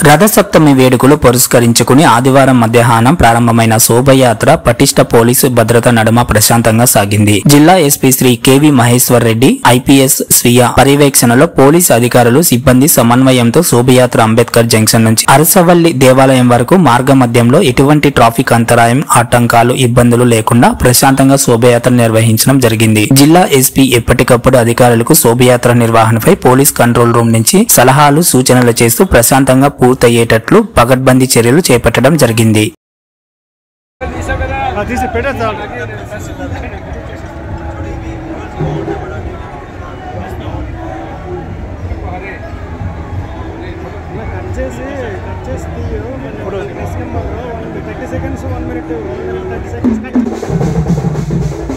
రథసప్తమి వేడుకలు పురస్కరించుకుని ఆదివారం మధ్యాహ్నం ప్రారంభమైన శోభయాత్ర పటిష్ట పోలీసు భద్రత నడుమ ప్రశాంతంగా సాగింది. జిల్లా SP Shri KV Maheshwar Reddy IPS స్వీయ పర్యవేక్షణలో పోలీసు అధికారులు సిబ్బంది సమన్వయంతో శోభయాత్ర అంబేద్కర్ జంక్షన్ నుంచి అరసవల్లి దేవాలయం వరకు మార్గ మధ్యంలో ఎటువంటి ట్రాఫిక్ అంతరాయం, ఆటంకాలు, ఇబ్బందులు లేకుండా ప్రశాంతంగా శోభయాత్ర నిర్వహించడం జరిగింది. జిల్లా ఎస్పీ ఎప్పటికప్పుడు అధికారులకు శోభయాత్ర నిర్వహణపై పోలీస్ కంట్రోల్ రూమ్ నుంచి సలహాలు, సూచనలు చేస్తూ ప్రశాంతంగా పూర్తయ్యేటట్లు పగడ్బందీ చర్యలు చేపట్టడం జరిగింది. seconds 1 minute 30 seconds